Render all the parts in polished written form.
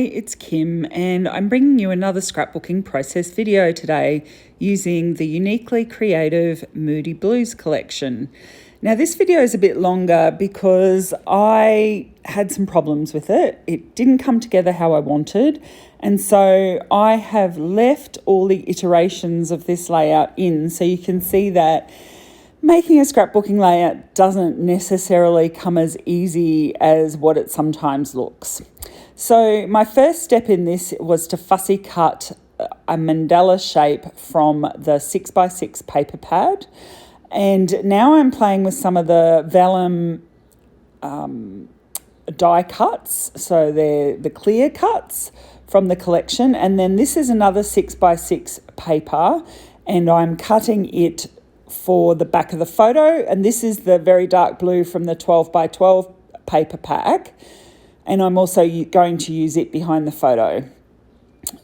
it's Kim, and I'm bringing you another scrapbooking process video today using the Uniquely Creative Moody Blues collection. Now, this video is a bit longer because I had some problems with it. It didn't come together how I wanted, and so I have left all the iterations of this layout in so you can see that making a scrapbooking layout doesn't necessarily come as easy as what it sometimes looks. So my first step in this was to fussy cut a mandala shape from the 6x6 paper pad. And now I'm playing with some of the vellum die cuts. So they're the clear cuts from the collection. And then this is another 6x6 paper, and I'm cutting it for the back of the photo. And this is the very dark blue from the 12x12 paper pack. And I'm also going to use it behind the photo.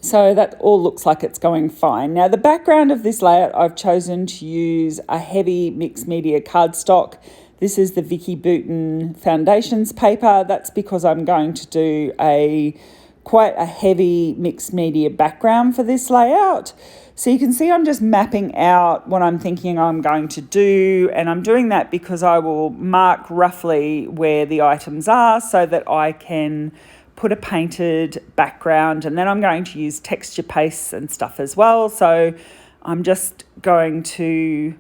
So that all looks like it's going fine. Now, the background of this layout, I've chosen to use a heavy mixed media cardstock. This is the Vicky Bouton Foundations paper. That's because I'm going to do quite a heavy mixed media background for this layout. So you can see I'm just mapping out what I'm thinking I'm going to do, and I'm doing that because I will mark roughly where the items are so that I can put a painted background, and then I'm going to use texture pastes and stuff as well. So I'm just going to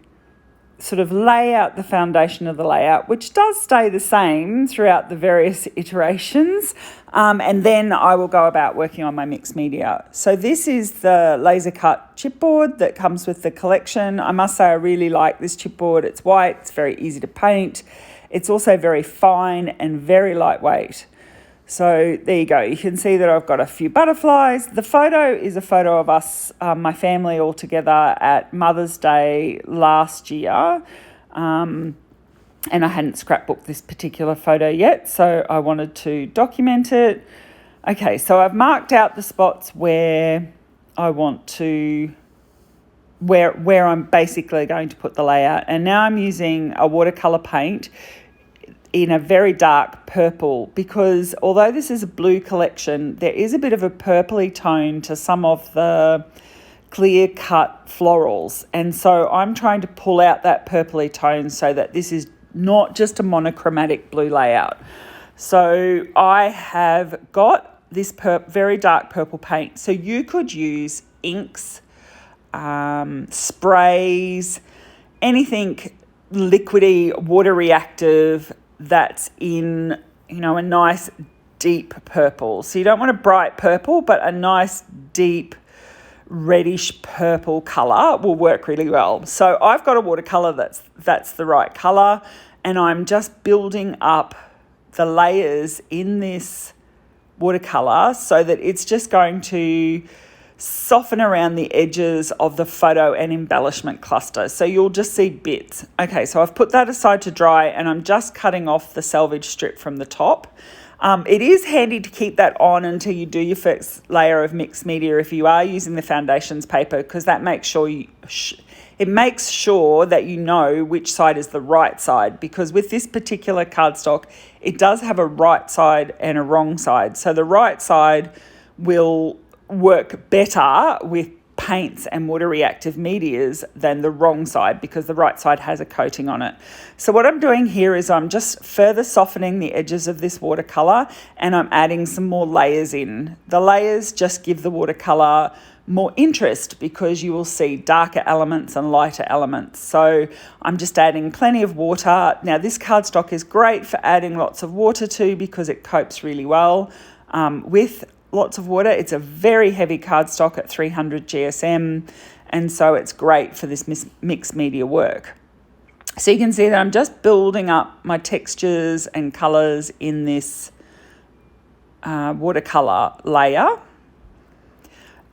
sort of lay out the foundation of the layout, which does stay the same throughout the various iterations. And then I will go about working on my mixed media. So this is the laser cut chipboard that comes with the collection. I must say I really like this chipboard. It's white, it's very easy to paint. It's also very fine and very lightweight. So there you go. You can see that I've got a few butterflies. The photo is a photo of us, my family, all together at Mother's Day last year. And I hadn't scrapbooked this particular photo yet, so I wanted to document it. Okay, so I've marked out the spots where I want to, where I'm basically going to put the layout. And now I'm using a watercolour paint in a very dark purple, because although this is a blue collection, there is a bit of a purpley tone to some of the clear cut florals. And so I'm trying to pull out that purpley tone so that this is not just a monochromatic blue layout. So I have got this very dark purple paint. So you could use inks, sprays, anything liquidy, water reactive, that's in, a nice deep purple. So you don't want a bright purple, but a nice deep reddish purple colour will work really well. So I've got a watercolour that's the right colour, and I'm just building up the layers in this watercolour so that it's just going to soften around the edges of the photo and embellishment cluster. So you'll just see bits. Okay, so I've put that aside to dry, and I'm just cutting off the selvage strip from the top. It is handy to keep that on until you do your first layer of mixed media if you are using the foundations paper, because that makes sure it makes sure that you know which side is the right side, because with this particular cardstock, it does have a right side and a wrong side. So the right side will work better with paints and water reactive medias than the wrong side, because the right side has a coating on it. So what I'm doing here is I'm just further softening the edges of this watercolour, and I'm adding some more layers in. The layers just give the watercolour more interest because you will see darker elements and lighter elements. So I'm just adding plenty of water. Now, this cardstock is great for adding lots of water to because it copes really well with lots of water. It's a very heavy cardstock at 300 GSM, and so it's great for this mixed media work. So you can see that I'm just building up my textures and colours in this watercolour layer.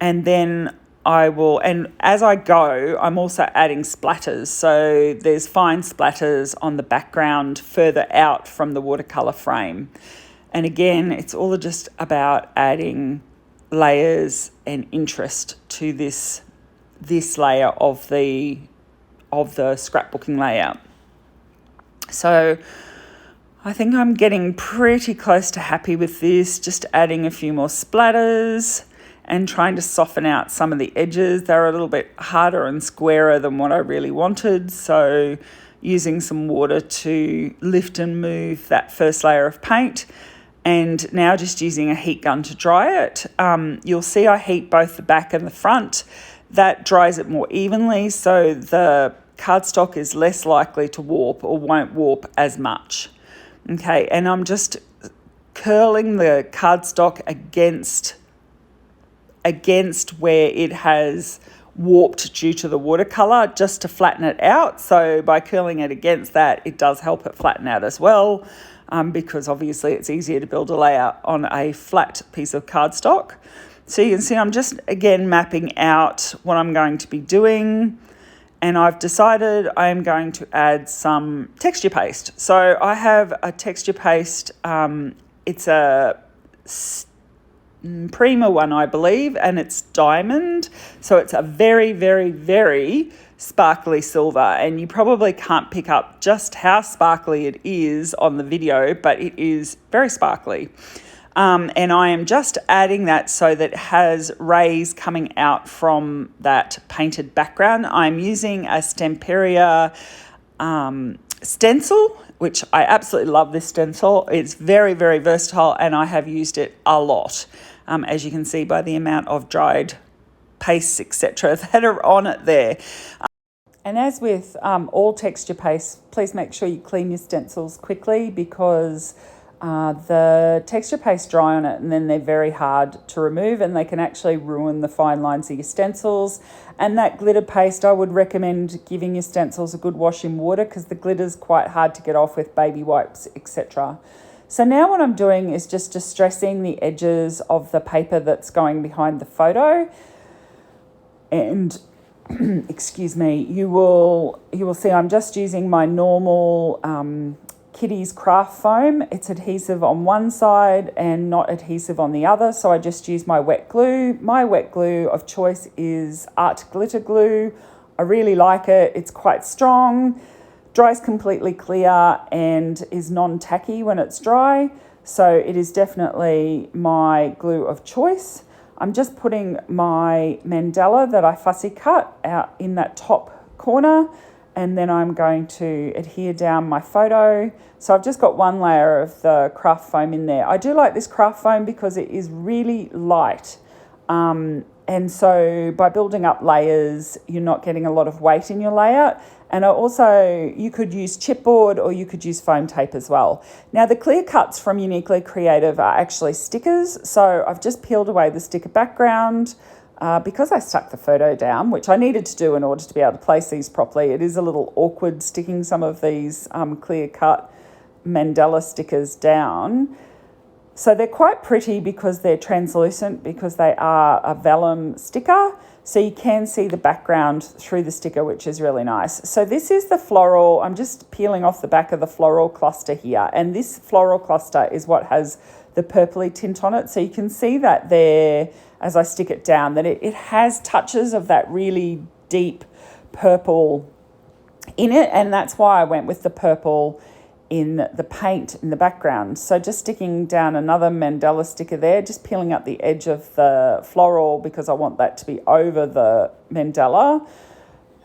And then and as I go, I'm also adding splatters. So there's fine splatters on the background further out from the watercolour frame. And again, it's all just about adding layers and interest to this layer of the scrapbooking layout. So I think I'm getting pretty close to happy with this, just adding a few more splatters and trying to soften out some of the edges. They're a little bit harder and squarer than what I really wanted, so using some water to lift and move that first layer of paint, and now just using a heat gun to dry it. You'll see I heat both the back and the front. That dries it more evenly, so the cardstock is less likely to warp or won't warp as much. Okay, and I'm just curling the cardstock against where it has warped due to the watercolour, just to flatten it out. So by curling it against that, it does help it flatten out as well, because obviously it's easier to build a layout on a flat piece of cardstock. So you can see I'm just, again, mapping out what I'm going to be doing. And I've decided I'm going to add some texture paste. So I have a texture paste, it's a Prima one, I believe, and it's diamond. So it's a very, very, very sparkly silver, and you probably can't pick up just how sparkly it is on the video, but it is very sparkly. And I am just adding that so that it has rays coming out from that painted background. I'm using a Stamperia stencil, which I absolutely love this stencil. It's very, very versatile, and I have used it a lot, as you can see by the amount of dried pastes, etc., that are on it there. And as with all texture pastes, please make sure you clean your stencils quickly, because the texture paste dry on it and then they're very hard to remove, and they can actually ruin the fine lines of your stencils. And that glitter paste, I would recommend giving your stencils a good wash in water, because the glitter's quite hard to get off with baby wipes, etc. So now what I'm doing is just distressing the edges of the paper that's going behind the photo. And excuse me, you will see I'm just using my normal Kitty's craft foam. It's adhesive on one side and not adhesive on the other, so I just use my wet glue. My wet glue of choice is Art Glitter Glue. I really like it. It's quite strong, dries completely clear, and is non-tacky when it's dry, so it is definitely my glue of choice. I'm just putting my mandala that I fussy cut out in that top corner, and then I'm going to adhere down my photo. So I've just got one layer of the craft foam in there. I do like this craft foam because it is really light. And so by building up layers, you're not getting a lot of weight in your layout. And you could use chipboard, or you could use foam tape as well. Now, the clear cuts from Uniquely Creative are actually stickers. So I've just peeled away the sticker background, because I stuck the photo down, which I needed to do in order to be able to place these properly. It is a little awkward sticking some of these clear cut mandala stickers down. So they're quite pretty because they're translucent, because they are a vellum sticker. So you can see the background through the sticker, which is really nice. So this is the floral. I'm just peeling off the back of the floral cluster here. And this floral cluster is what has the purpley tint on it. So you can see that there as I stick it down, that it has touches of that really deep purple in it. And that's why I went with the purple in the paint in the background. So just sticking down another mandala sticker there, just peeling up the edge of the floral because I want that to be over the mandala.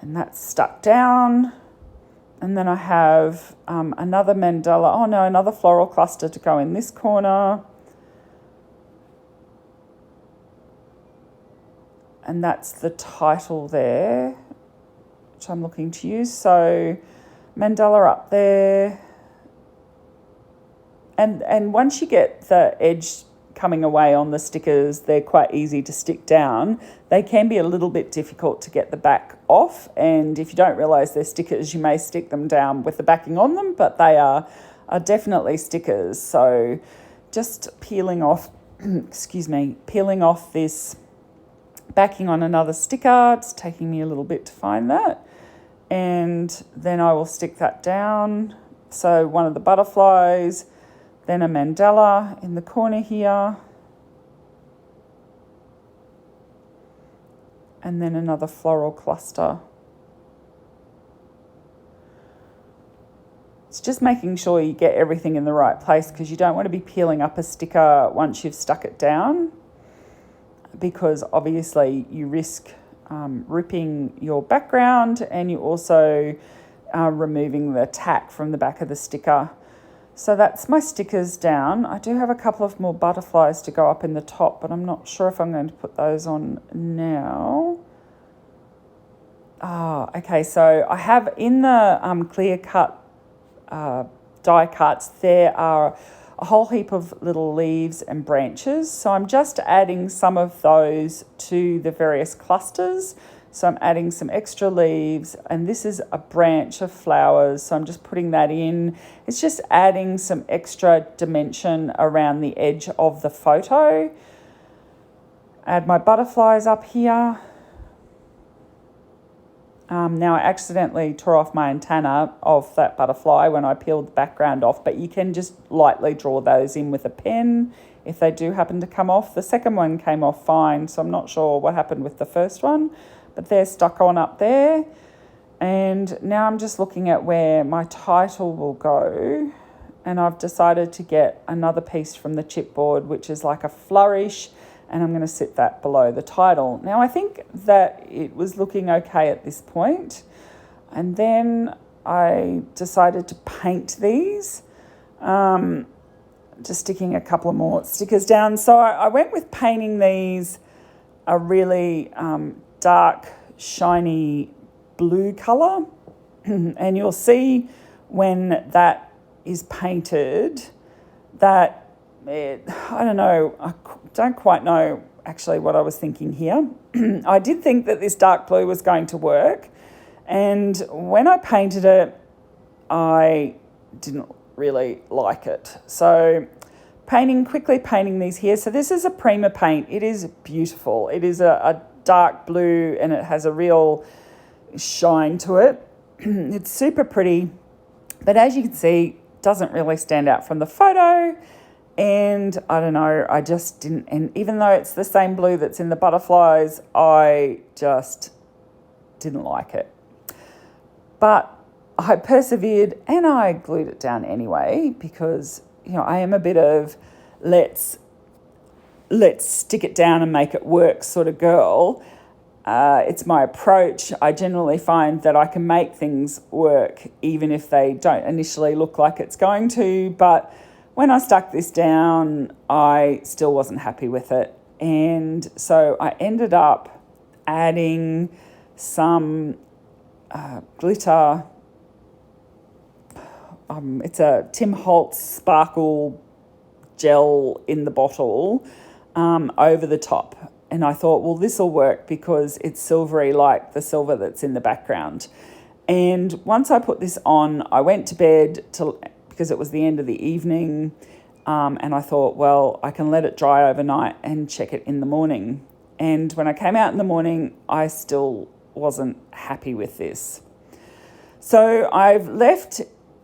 And that's stuck down. And then I have another mandala, another floral cluster to go in this corner. And that's the title there, which I'm looking to use. So mandala up there. And once you get the edge coming away on the stickers, they're quite easy to stick down. They can be a little bit difficult to get the back off. And if you don't realise they're stickers, you may stick them down with the backing on them, but they are definitely stickers. So just peeling off, peeling off this backing on another sticker. It's taking me a little bit to find that. And then I will stick that down. So one of the butterflies, then a mandala in the corner here, and then another floral cluster. It's just making sure you get everything in the right place, because you don't want to be peeling up a sticker once you've stuck it down, because obviously you risk ripping your background, and you also are removing the tack from the back of the sticker. So that's my stickers down. I do have a couple of more butterflies to go up in the top, but I'm not sure if I'm going to put those on now. Okay, so I have in the clear cut die cuts, there are a whole heap of little leaves and branches. So I'm just adding some of those to the various clusters. So I'm adding some extra leaves, and this is a branch of flowers. So I'm just putting that in. It's just adding some extra dimension around the edge of the photo. Add my butterflies up here. Now I accidentally tore off my antenna of that butterfly when I peeled the background off, but you can just lightly draw those in with a pen if they do happen to come off. The second one came off fine, so I'm not sure what happened with the first one, but they're stuck on up there. And now I'm just looking at where my title will go, and I've decided to get another piece from the chipboard, which is like a flourish, and I'm going to sit that below the title. Now, I think that it was looking okay at this point, and then I decided to paint these, just sticking a couple of more stickers down. So I went with painting these a really dark, shiny blue colour, and you'll see when that is painted that I don't quite know actually what I was thinking here. I did think that this dark blue was going to work, and when I painted it, I didn't really like it. So quickly painting these here. So this is a Prima paint. It is beautiful. It is a dark blue, and it has a real shine to it. It's super pretty, but as you can see, doesn't really stand out from the photo. And I don't know, I just didn't, and even though it's the same blue that's in the butterflies, I just didn't like it. But I persevered, and I glued it down anyway, because, I am a bit of let's stick it down and make it work sort of girl. It's my approach. I generally find that I can make things work even if they don't initially look like it's going to, but when I stuck this down, I still wasn't happy with it. And so I ended up adding some glitter. It's a Tim Holtz sparkle gel in the bottle over the top. And I thought, well, this will work because it's silvery like the silver that's in the background. And once I put this on, I went to bed because it was the end of the evening, and I thought, well, I can let it dry overnight and check it in the morning. And when I came out in the morning, I still wasn't happy with this. So I've left,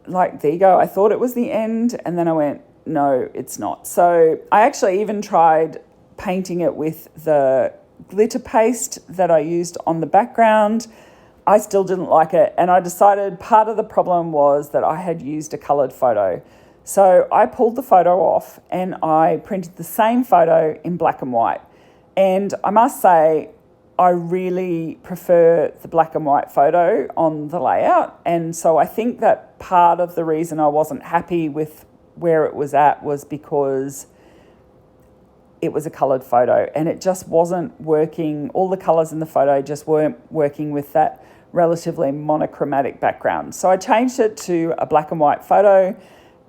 there you go, I thought it was the end, and then I went, no, it's not. So I actually even tried painting it with the glitter paste that I used on the background. I still didn't like it, and I decided part of the problem was that I had used a coloured photo. So I pulled the photo off and I printed the same photo in black and white. And I must say, I really prefer the black and white photo on the layout. And so I think that part of the reason I wasn't happy with where it was at was because it was a coloured photo and it just wasn't working. All the colours in the photo just weren't working with that relatively monochromatic background. So I changed it to a black and white photo,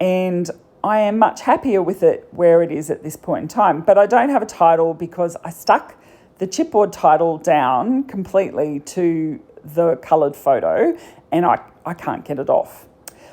and I am much happier with it where it is at this point in time. But I don't have a title because I stuck the chipboard title down completely to the coloured photo, and I can't get it off.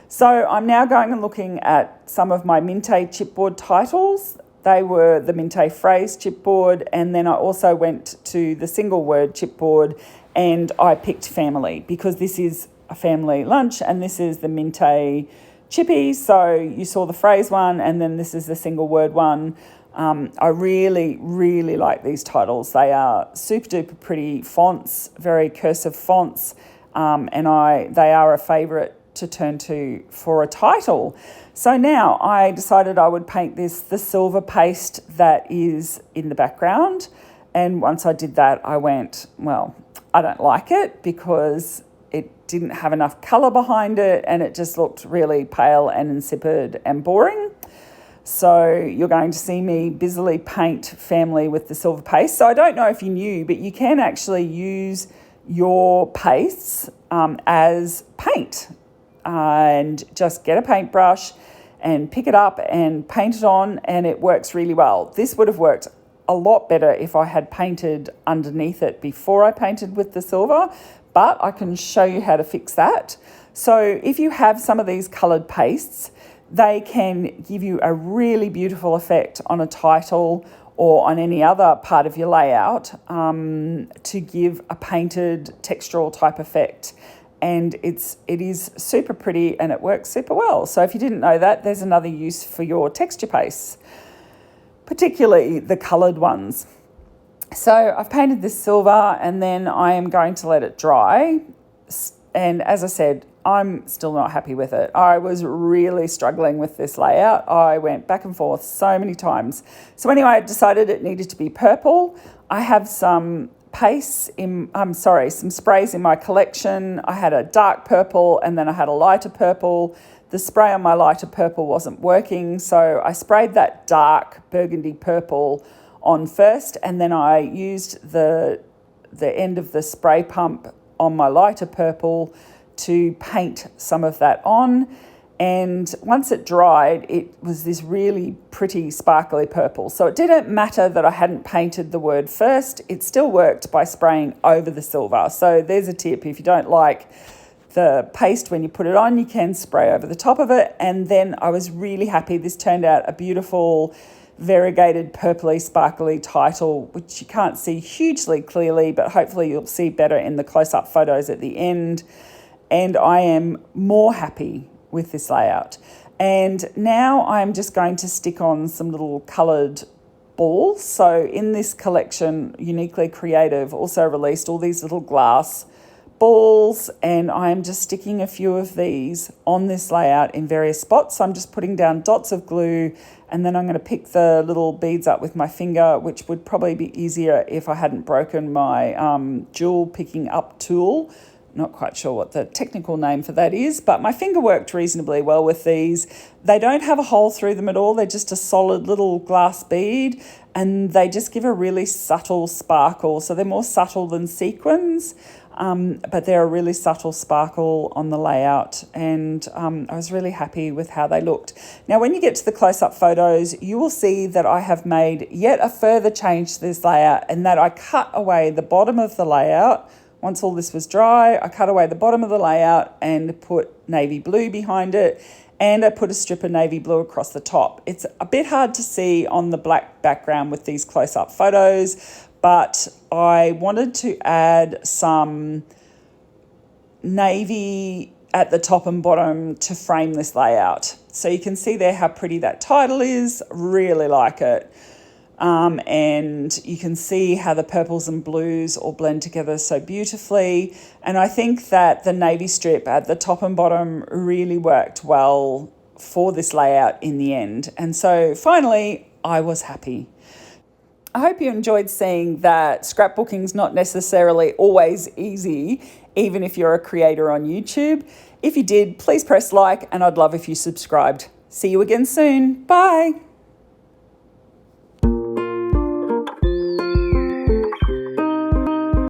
So I'm now going and looking at some of my Minte chipboard titles. They were the Minte phrase chipboard, and then I also went to the single word chipboard, and I picked family because this is a family lunch and this is the Minte chippy. So you saw the phrase one, and then this is the single word one. I really, really like these titles. They are super duper pretty fonts, very cursive fonts, and they are a favourite to turn to for a title. So now I decided I would paint the silver paste that is in the background. And once I did that, I went, well, I don't like it because it didn't have enough colour behind it and it just looked really pale and insipid and boring. So you're going to see me busily paint family with the silver paste. So I don't know if you knew, but you can actually use your pastes as paint and just get a paintbrush and pick it up and paint it on, and it works really well. This would have worked a lot better if I had painted underneath it before I painted with the silver, but I can show you how to fix that. So if you have some of these coloured pastes, they can give you a really beautiful effect on a title or on any other part of your layout to give a painted textural type effect. And it is super pretty and it works super well. So if you didn't know that, there's another use for your texture pastes, particularly the coloured ones. So I've painted this silver and then I am going to let it dry. And as I said, I'm still not happy with it. I was really struggling with this layout. I went back and forth so many times. So anyway, I decided it needed to be purple. I have some some sprays in my collection. I had a dark purple and then I had a lighter purple. The spray on my lighter purple wasn't working, so I sprayed that dark burgundy purple on first, and then I used the end of the spray pump on my lighter purple to paint some of that on. And once it dried, it was this really pretty sparkly purple. So it didn't matter that I hadn't painted the word first. It still worked by spraying over the silver. So there's a tip. If you don't like the paste when you put it on, you can spray over the top of it. And then I was really happy. This turned out a beautiful variegated purpley sparkly title, which you can't see hugely clearly, but hopefully you'll see better in the close-up photos at the end. And I am more happy with this layout. And now I'm just going to stick on some little coloured balls. So in this collection, Uniquely Creative also released all these little glass balls, and I'm just sticking a few of these on this layout in various spots. So I'm just putting down dots of glue, and then I'm going to pick the little beads up with my finger, which would probably be easier if I hadn't broken my jewel picking up tool. Not quite sure what the technical name for that is, but my finger worked reasonably well with these. They don't have a hole through them at all. They're just a solid little glass bead, and they just give a really subtle sparkle. So they're more subtle than sequins, but they're a really subtle sparkle on the layout, and I was really happy with how they looked. Now, when you get to the close-up photos, you will see that I have made yet a further change to this layout, and that I cut away the bottom of the layout. Once all this was dry, I cut away the bottom of the layout and put navy blue behind it, and I put a strip of navy blue across the top. It's a bit hard to see on the black background with these close-up photos, but I wanted to add some navy at the top and bottom to frame this layout. So you can see there how pretty that title is. Really like it. And you can see how the purples and blues all blend together so beautifully. And I think that the navy strip at the top and bottom really worked well for this layout in the end. And so finally, I was happy. I hope you enjoyed seeing that scrapbooking is not necessarily always easy, even if you're a creator on YouTube. If you did, please press like, and I'd love if you subscribed. See you again soon. Bye.